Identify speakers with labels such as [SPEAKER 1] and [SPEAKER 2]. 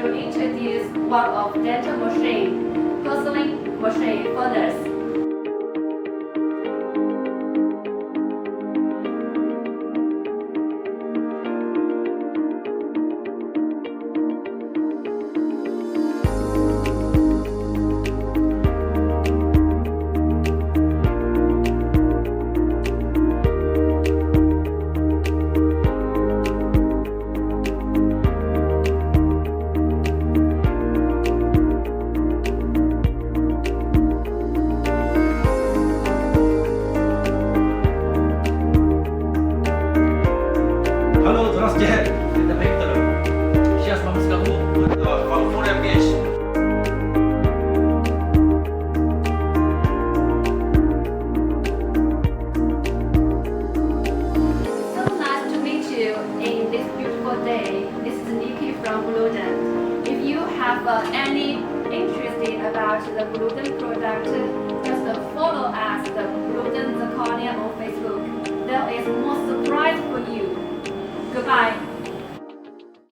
[SPEAKER 1] to introduce one of dental machine, porcelain machine furnace.
[SPEAKER 2] Halo, здравствуйте. Это Виктор. Сейчас вам скажу фарфоровая печь.
[SPEAKER 1] So nice to meet you in this beautiful day. This is Nikki from Bloomden. If you have any interest about the Bloomden product, just follow us, the Bloomden Zirconia on Facebook. There is more surprise for you. Goodbye.